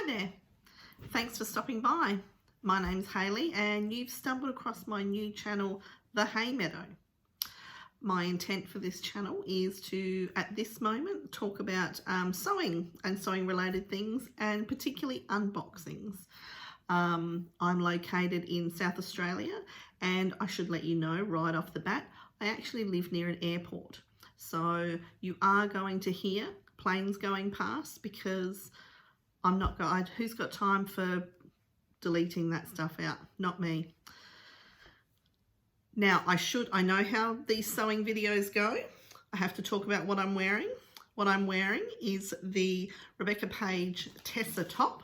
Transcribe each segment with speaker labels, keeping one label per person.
Speaker 1: Hi there, thanks for stopping by. My name's Hayley and you've stumbled across my new channel, The Hay Meadow. My intent for this channel is to, at this moment, talk about sewing and sewing related things, and particularly unboxings. I'm located in South Australia, and I should let you know right off the bat, I actually live near an airport. So you are going to hear planes going past because I'm not going, who's got time for deleting that stuff out? Not me. Now, I know how these sewing videos go. I have to talk about what I'm wearing. What I'm wearing is the Rebecca Page Tessa top.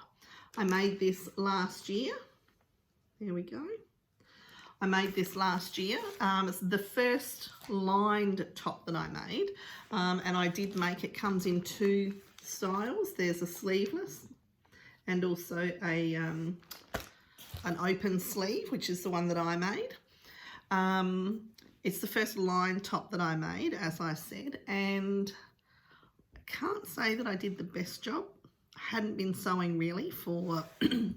Speaker 1: I made this last year. There we go. I made this last year. It's the first lined top that I made. And I did make it, comes in two styles. There's a sleeveless and also an open sleeve, which is the one that I made. It's the first line top that I made, as I said, and I can't say that I did the best job. I hadn't been sewing really for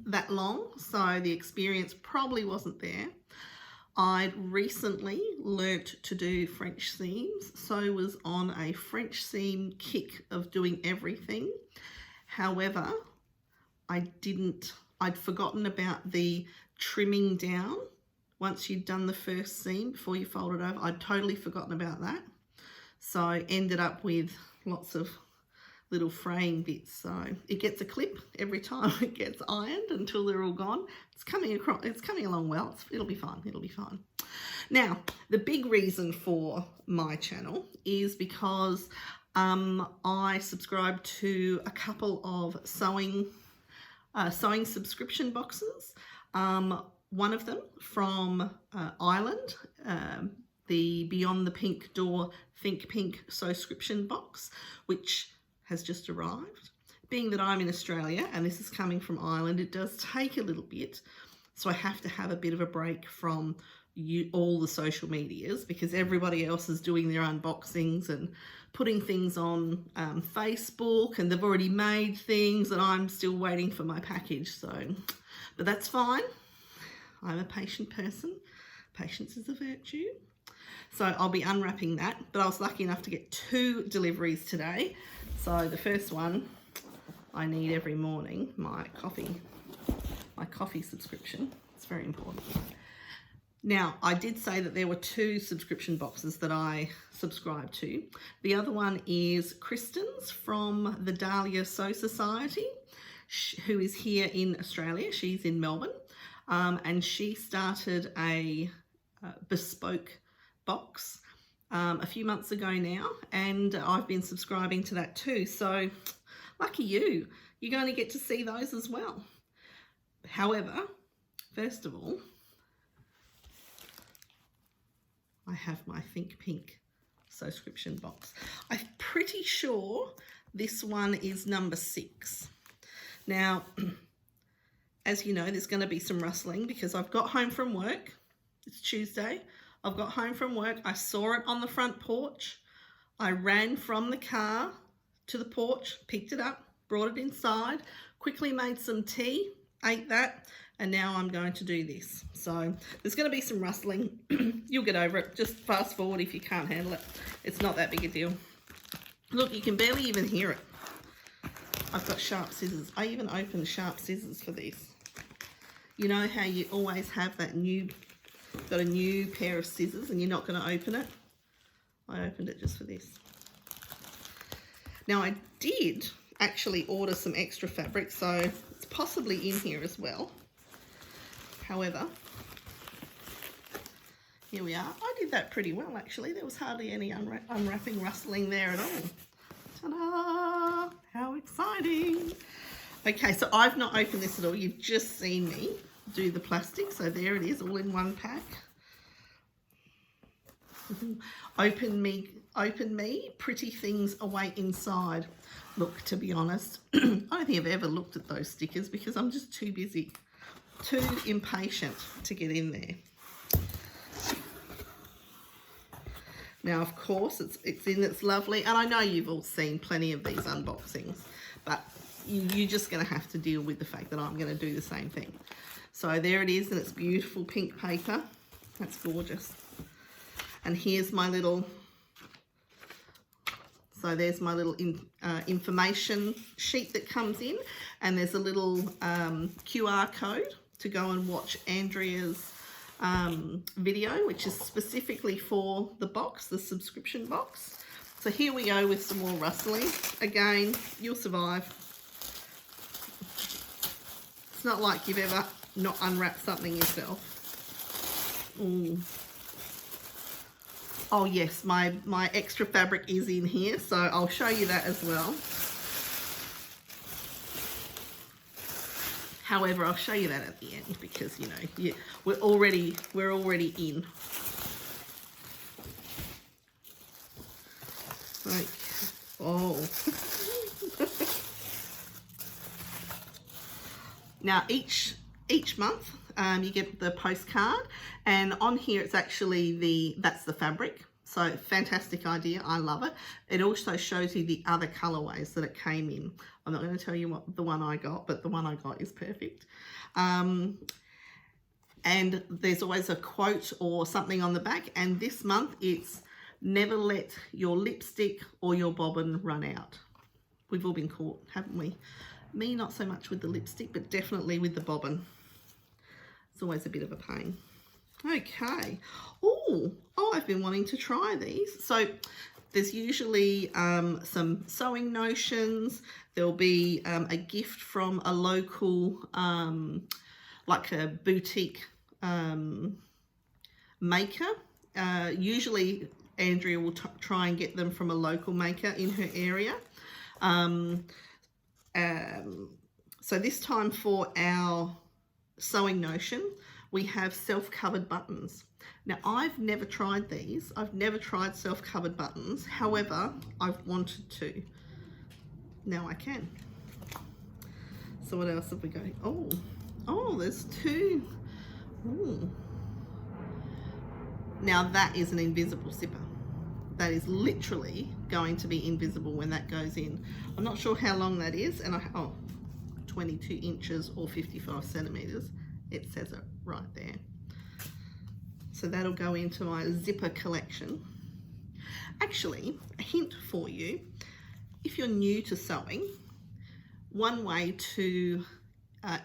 Speaker 1: that long, so the experience probably wasn't there. I'd recently learnt to do French seams, so was on a French seam kick of doing everything. However, I'd forgotten about the trimming down. Once you'd done the first seam before you fold it over, I'd totally forgotten about that. So I ended up with lots of little fraying bits. So it gets a clip every time it gets ironed until they're all gone. It's coming along well. It'll be fine. It'll be fine. Now, the big reason for my channel is because I subscribe to a couple of sewing subscription boxes. One of them from Ireland, the Beyond the Pink Door Think Pink Sewscription box, which has just arrived. Being that I'm in Australia and this is coming from Ireland, it does take a little bit, so I have to have a bit of a break from all the social medias because everybody else is doing their unboxings and putting things on Facebook, and they've already made things and I'm still waiting for my package. So, but that's fine. I'm a patient person. Patience is a virtue. So I'll be unwrapping that, but I was lucky enough to get 2 deliveries today. So the first one I need every morning, my coffee subscription. It's very important. Now, I did say that there were 2 subscription boxes that I subscribe to. The other one is Kristen's from the Dahlia Sew Society, who is here in Australia. She's in Melbourne. And she started a bespoke box a few months ago now, and I've been subscribing to that too. So lucky you, you're going to get to see those as well. However, first of all, I have my Think Pink subscription box. I'm pretty sure this one is number 6. Now, as you know, there's going to be some rustling because I've got home from work. It's Tuesday. I've got home from work. I saw it on the front porch. I ran from the car to the porch, picked it up, brought it inside, quickly made some tea, ate that, and now I'm going to do this. So there's going to be some rustling. You'll get over it. Just fast forward if you can't handle it. It's not that big a deal. Look, you can barely even hear it. I've got sharp scissors. I even opened sharp scissors for this. You know how you always have that got a new pair of scissors and you're not going to open it? I opened it just for this. Now, I did actually order some extra fabric, so it's possibly in here as well. However, here we are. I did that pretty well, actually. There was hardly any unwrapping, rustling there at all. Ta-da! How exciting! Okay, so I've not opened this at all. You've just seen me do the plastic. So there it is, all in one pack. Open me, pretty things await inside. Look, to be honest, I don't think I've ever looked at those stickers because I'm just too busy, too impatient to get in there. Now, of course, it's lovely, and I know you've all seen plenty of these unboxings, but you're just going to have to deal with the fact that I'm going to do the same thing. So there it is, and it's beautiful pink paper. That's gorgeous. And here's my little, so there's my little information sheet that comes in, and there's a little QR code to go and watch Andrea's video, which is specifically for the box, the subscription box. So here we go with some more rustling. Again, you'll survive. It's not like you've ever not unwrapped something yourself. Ooh. Oh yes, my extra fabric is in here, so I'll show you that as well. However, I'll show you that at the end because, you know, we're already in. Okay. Oh. Now each month you get the postcard, and on here it's actually that's the fabric. So fantastic idea, I love it. It also shows you the other colorways that it came in. I'm not going to tell you what the one I got, but the one I got is perfect. And there's always a quote or something on the back, and this month it's never let your lipstick or your bobbin run out. We've all been caught, haven't we? Me, not so much with the lipstick, but definitely with the bobbin. It's always a bit of a pain. Okay. Oh, I've been wanting to try these. So there's usually some sewing notions. There'll be a gift from a local, like a boutique maker. Usually Andrea will try and get them from a local maker in her area. So this time for our sewing notion, we have self-covered buttons. Now, I've never tried these. I've never tried self-covered buttons. However, I've wanted to. Now I can. So what else have we got? Oh, there's two. Ooh. Now that is an invisible zipper. That is literally going to be invisible when that goes in. I'm not sure how long that is, and 22 inches or 55 centimeters. It says it right there. So that'll go into my zipper collection. Actually, a hint for you, if you're new to sewing, one way to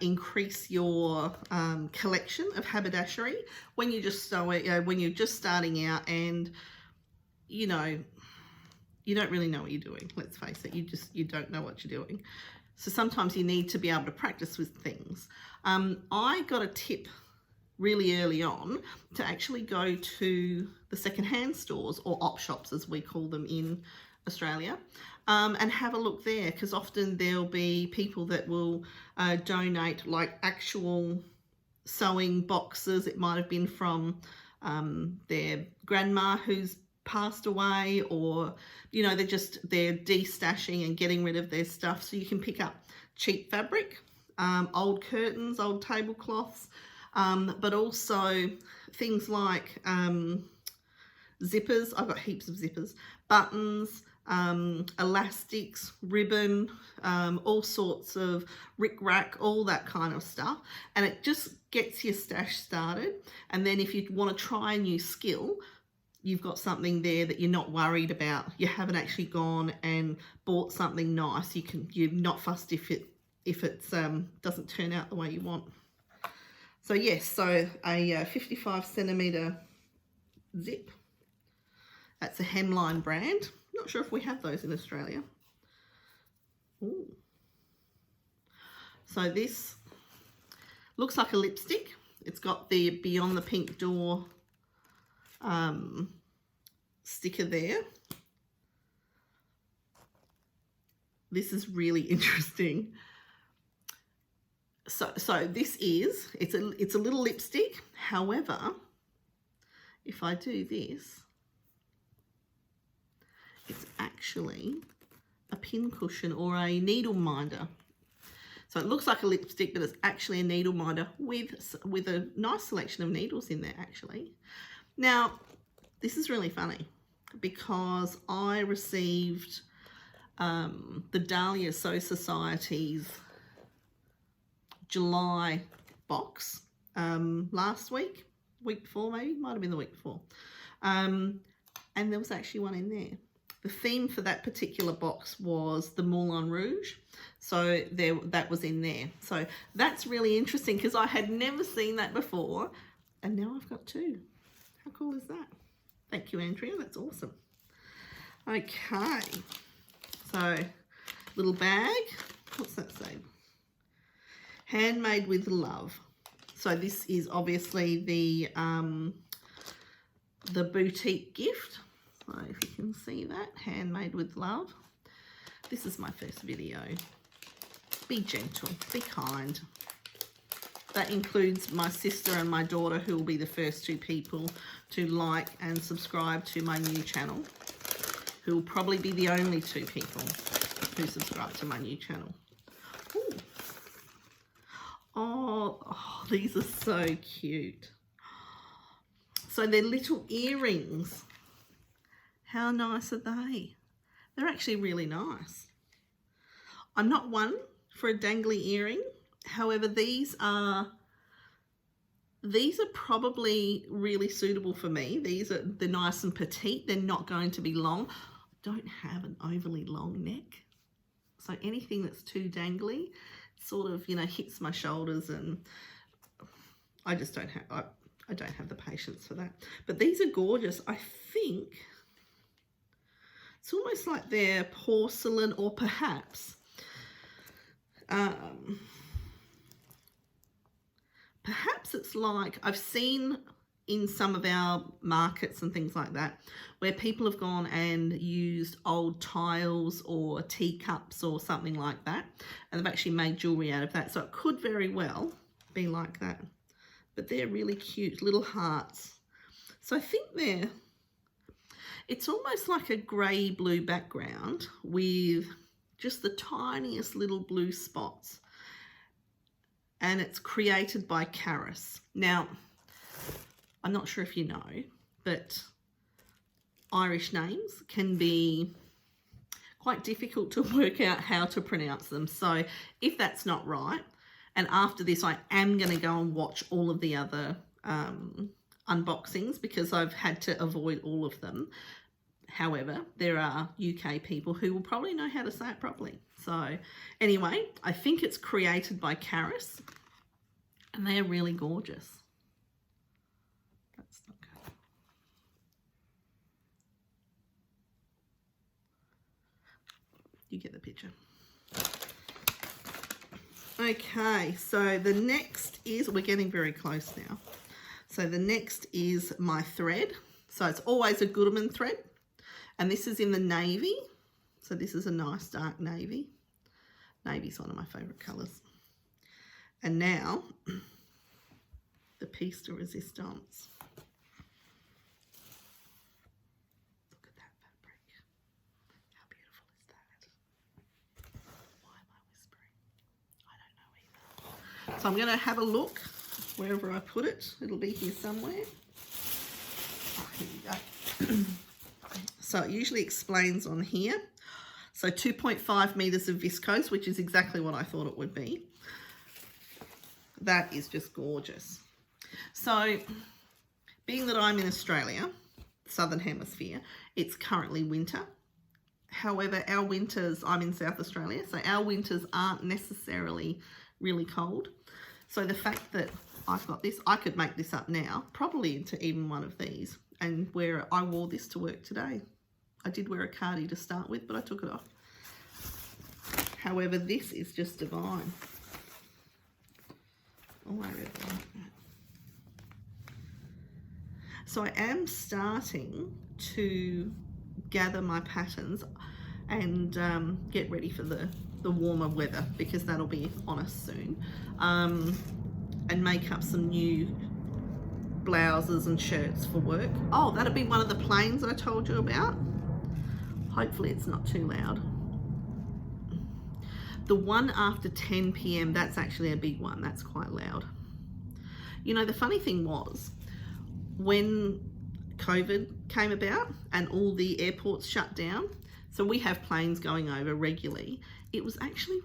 Speaker 1: increase your collection of haberdashery when you're just sewing, when you're just starting out, and you know, you don't really know what you're doing. Let's face it, you don't know what you're doing. So sometimes you need to be able to practice with things. I got a tip really early on to actually go to the secondhand stores, or op shops as we call them in Australia, and have a look there, because often there'll be people that will donate like actual sewing boxes. It might have been from their grandma who's passed away, or you know, they're destashing and getting rid of their stuff, so you can pick up cheap fabric, old curtains, old tablecloths, but also things like zippers. I've got heaps of zippers, buttons, elastics, ribbon, all sorts of rick-rack, all that kind of stuff, and it just gets your stash started. And then if you want to try a new skill, you've got something there that you're not worried about. You haven't actually gone and bought something nice. You're not fussed if it doesn't turn out the way you want. So yes, so a 55 centimeter zip. That's a Hemline brand. Not sure if we have those in Australia. Ooh. So this looks like a lipstick. It's got the Beyond the Pink Door sticker there. This is really interesting. So this is, it's a little lipstick. However, if I do this, it's actually a pin cushion or a needle minder. So it looks like a lipstick, but it's actually a needle minder with a nice selection of needles in there actually. Now, this is really funny because I received the Dahlia Sew Society's July box last week before maybe, might have been the week before. And there was actually one in there. The theme for that particular box was the Moulin Rouge. So that was in there. So that's really interesting because I had never seen that before. And now I've got two. How cool is that? Thank you, Andrea. That's awesome. Okay. So, little bag. What's that say? Handmade with love. So this is obviously the boutique gift. So if you can see that, handmade with love. This is my first video. Be gentle, be kind. That includes my sister and my daughter, who will be the first two people to like and subscribe to my new channel, who will probably be the only two people who subscribe to my new channel. Ooh. Oh, these are so cute. So they're little earrings. How nice are they? They're actually really nice. I'm not one for a dangly earring. However, these are probably really suitable for me. They're nice and petite. They're not going to be long. I don't have an overly long neck. So anything that's too dangly sort of, you know, hits my shoulders, and I just don't have, I don't have the patience for that. But these are gorgeous. I think it's almost like they're porcelain, or perhaps perhaps it's like, I've seen in some of our markets and things like that, where people have gone and used old tiles or teacups or something like that, and they've actually made jewellery out of that. So it could very well be like that. But they're really cute, little hearts. So I think it's almost like a grey-blue background with just the tiniest little blue spots. And it's created by Caris. Now, I'm not sure if you know, but Irish names can be quite difficult to work out how to pronounce them. So if that's not right, and after this I am going to go and watch all of the other unboxings, because I've had to avoid all of them. However, there are UK people who will probably know how to say it properly. So anyway, I think it's created by Caris, and they are really gorgeous. That's not good. You get the picture. Okay, so the next is, we're getting very close now. So the next is my thread. So it's always a Goodman thread. And this is in the navy. So this is a nice dark navy. Navy's one of my favourite colours. And now, the piece de resistance. Look at that fabric. How beautiful is that? Why am I whispering? I don't know either. So I'm going to have a look wherever I put it. It'll be here somewhere. Oh, here we go. So it usually explains on here. So 2.5 meters of viscose, which is exactly what I thought it would be. That is just gorgeous. So being that I'm in Australia, Southern Hemisphere, it's currently winter. However, our winters, I'm in South Australia, so our winters aren't necessarily really cold. So the fact that I've got this, I could make this up now, probably into even one of these, and I wore this to work today. I did wear a cardi to start with, but I took it off. However, this is just divine. Oh, I really like that. So I am starting to gather my patterns and get ready for the warmer weather, because that'll be on us soon. And make up some new blouses and shirts for work. Oh, that'll be one of the planes I told you about. Hopefully it's not too loud. The one after 10 p.m, that's actually a big one. That's quite loud. You know, the funny thing was, when COVID came about and all the airports shut down, So we have planes going over regularly. It was actually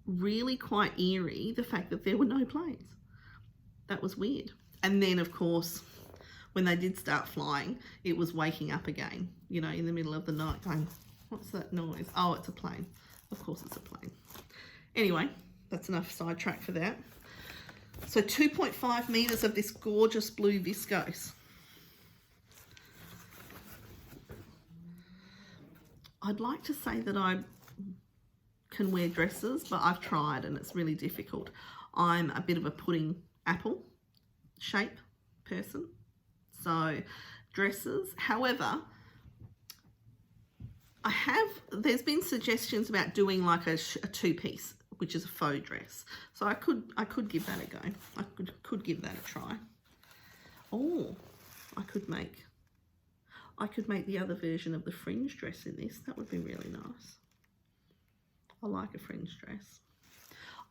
Speaker 1: really quite eerie, the fact that there were no planes. That was weird. And then, of course, when they did start flying, it was waking up again, you know, in the middle of the night going, what's that noise? Oh, it's a plane. Of course it's a plane. Anyway, that's enough sidetrack for that. So 2.5 meters of this gorgeous blue viscose. I'd like to say that I can wear dresses, but I've tried and it's really difficult. I'm a bit of a pudding apple shape person, so dresses. However, there's been suggestions about doing like a two-piece, which is a faux dress. So I could give that a go. I could give that a try. Oh, I could make the other version of the fringe dress in this. That would be really nice. I like a fringe dress.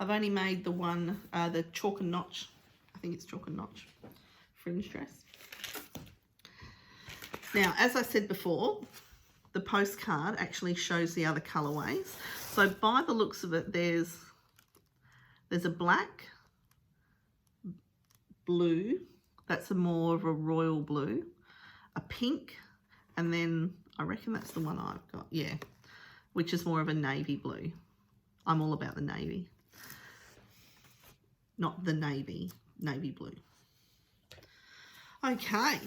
Speaker 1: I've only made the one, the chalk and notch. I think it's chalk and notch fringe dress. Now, as I said before, the postcard actually shows the other colourways. So by the looks of it, there's a black, blue, that's more of a royal blue, a pink, and then I reckon that's the one I've got, yeah, which is more of a navy blue. I'm all about the navy. Not the navy blue. Okay,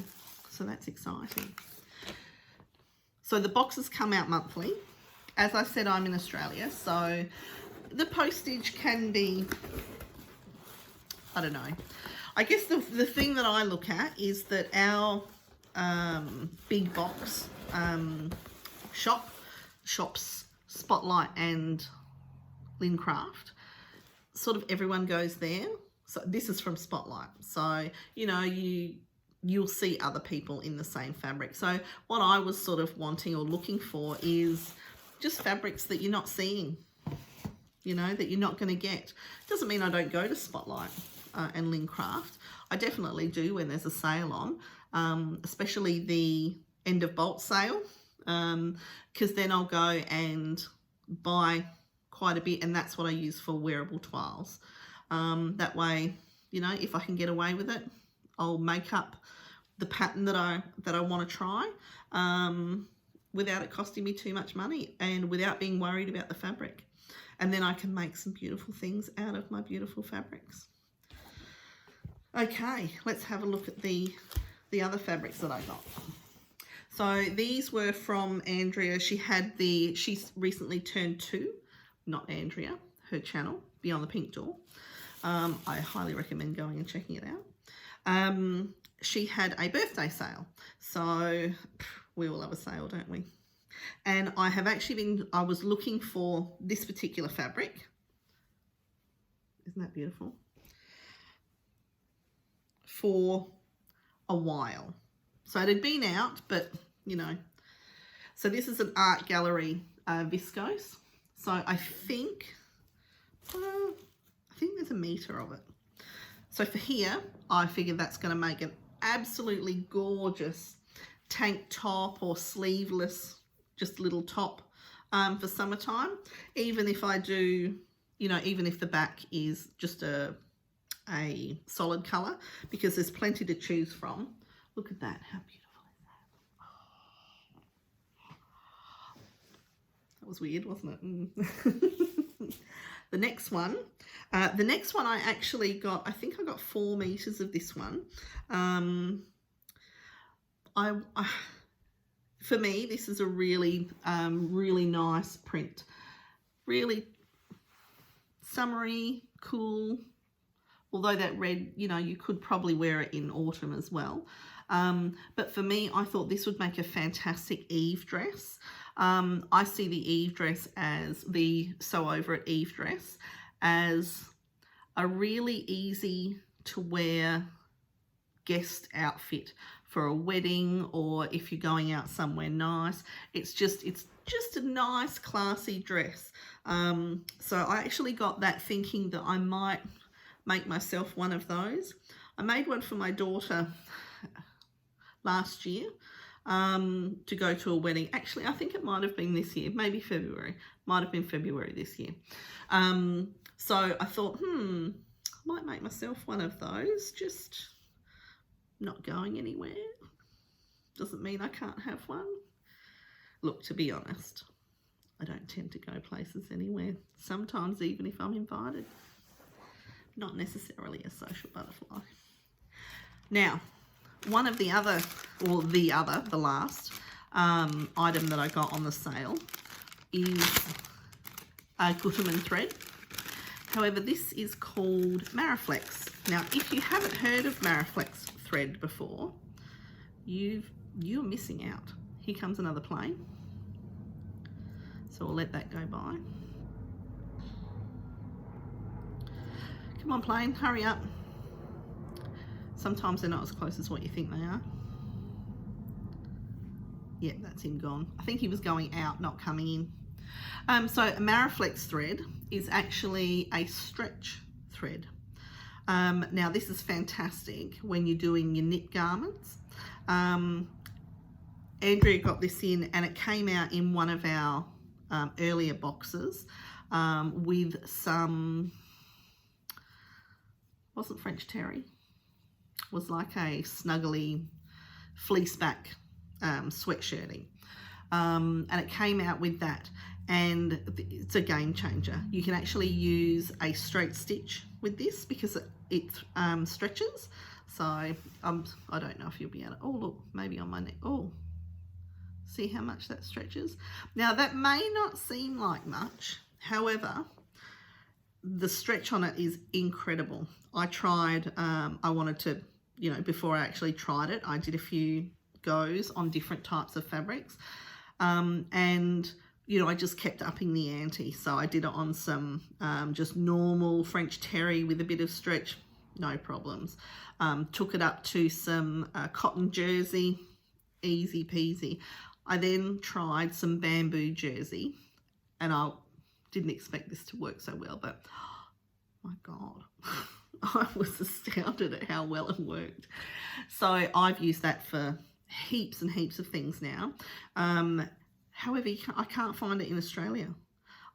Speaker 1: so that's exciting. So the boxes come out monthly. As I said, I'm in Australia, so the postage can be, I don't know. I guess the thing that I look at is that our big box shops, Spotlight and Lincraft, sort of everyone goes there. So this is from Spotlight. So, you know, you'll see other people in the same fabric. So what I was sort of wanting or looking for is just fabrics that you're not seeing, you know, that you're not going to get. Doesn't mean I don't go to Spotlight and Lincraft. I definitely do when there's a sale on, especially the end of bulk sale, because then I'll go and buy quite a bit, and that's what I use for wearable toiles. That way, you know, if I can get away with it, I'll make up the pattern that I want to try, without it costing me too much money and without being worried about the fabric. And then I can make some beautiful things out of my beautiful fabrics. Okay, let's have a look at the other fabrics that I got. So these were from Andrea. She's recently turned 2, not Andrea, her channel, Beyond the Pink Door. I highly recommend going and checking it out. She had a birthday sale, so we all love a sale, don't we? And I was looking for this particular fabric. Isn't that beautiful? For a while. So it had been out, but you know. So this is an art gallery viscose. So I think there's a meter of it. So for here, I figured that's going to make an absolutely gorgeous tank top or sleeveless, just little top for summertime. Even if I do, you know, even if the back is just a solid colour, because there's plenty to choose from. Look at that, how beautiful is that? That was weird, wasn't it? The next one I actually got, I think I got 4 meters of this one. For me, this is a really, really nice print. Really summery, cool. Although that red, you know, you could probably wear it in autumn as well. But for me, I thought this would make a fantastic Eve dress. I see the Eve dress as the Sew Over It Eve dress as a really easy to wear guest outfit for a wedding, or if you're going out somewhere nice. It's just a nice, classy dress. So I actually got that thinking that I might make myself one of those. I made one for my daughter last year, to go to a wedding. Actually, I think it might have been this year, maybe February. Might have been February this year. So I thought, I might make myself one of those, just not going anywhere. Doesn't mean I can't have one. Look, to be honest, I don't tend to go places anywhere. Sometimes even if I'm invited. Not necessarily a social butterfly. Now, one of the other, or the last item that I got on the sale is a Gutermann thread. However, this is called Maraflex. Now, if you haven't heard of Maraflex thread before, you're missing out. Here comes another plane. So we'll let that go by. Come on, plane, hurry up. Sometimes they're not as close as what you think they are. Yeah, that's him gone. I think he was going out, not coming in. So a Maraflex thread is actually a stretch thread. Now this is fantastic when you're doing your knit garments. Andrea got this in and it came out in one of our earlier boxes with some, wasn't French terry, was like a snuggly fleece back sweatshirting, and it came out with that, and it's a game changer. You can actually use a straight stitch with this because it stretches. So I don't know if you'll be able to, oh look, maybe on my neck, oh, see how much that stretches. Now that may not seem like much, however, the stretch on it is incredible. I tried, I wanted to, you know, before I actually tried it, I did a few goes on different types of fabrics, and you know, I just kept upping the ante. So I did it on some just normal French terry with a bit of stretch, no problems. Took it up to some cotton jersey, easy peasy. I then tried some bamboo jersey, and I didn't expect this to work so well, but oh my God, I was astounded at how well it worked. So I've used that for heaps and heaps of things now. However, I can't find it in Australia.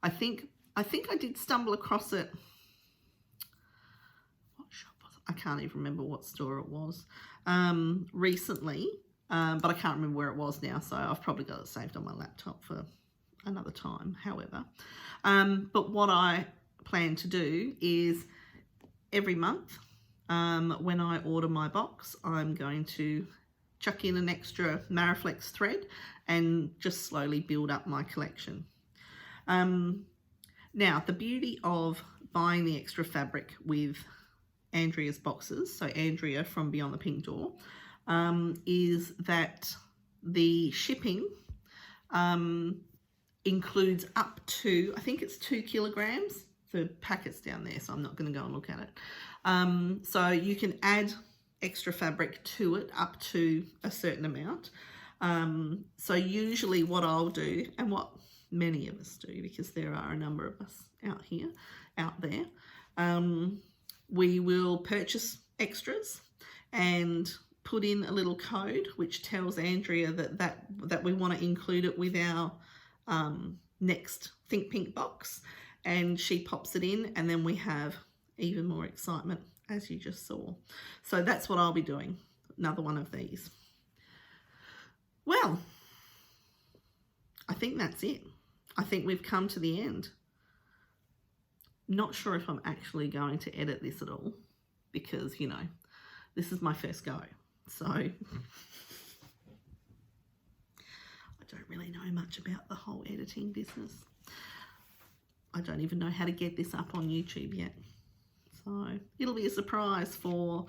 Speaker 1: I think I did stumble across it. What shop was it? I can't even remember what store it was recently, but I can't remember where it was now. So I've probably got it saved on my laptop for another time. However, but what I plan to do is every month when I order my box, I'm going to chuck in an extra Maraflex thread and just slowly build up my collection. Now, the beauty of buying the extra fabric with Andrea's boxes, so Andrea from Beyond the Pink Door, is that the shipping includes up to, I think it's 2 kilograms. The packet's down there, so I'm not going to go and look at it. So you can add extra fabric to it up to a certain amount. So usually what I'll do, and what many of us do, because there are a number of us out there, we will purchase extras and put in a little code which tells Andrea that we want to include it with our next Think Pink box, and she pops it in, and then we have even more excitement, as you just saw. So that's what I'll be doing, another one of these. Well, I think that's it. I think we've come to the end. Not sure if I'm actually going to edit this at all, because, you know, this is my first go. So I don't really know much about the whole editing business. I don't even know how to get this up on YouTube yet. So it'll be a surprise for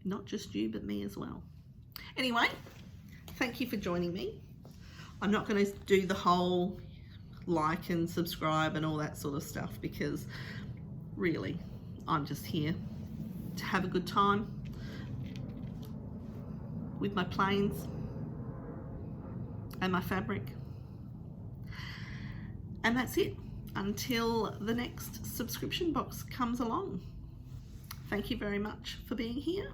Speaker 1: not just you, but me as well. Anyway, thank you for joining me. I'm not going to do the whole like and subscribe and all that sort of stuff, because really I'm just here to have a good time with my planes and my fabric. And that's it until the next subscription box comes along. Thank you very much for being here.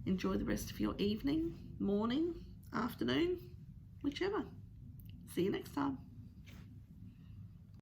Speaker 1: Enjoy the rest of your evening, morning, afternoon, whichever. See you next time.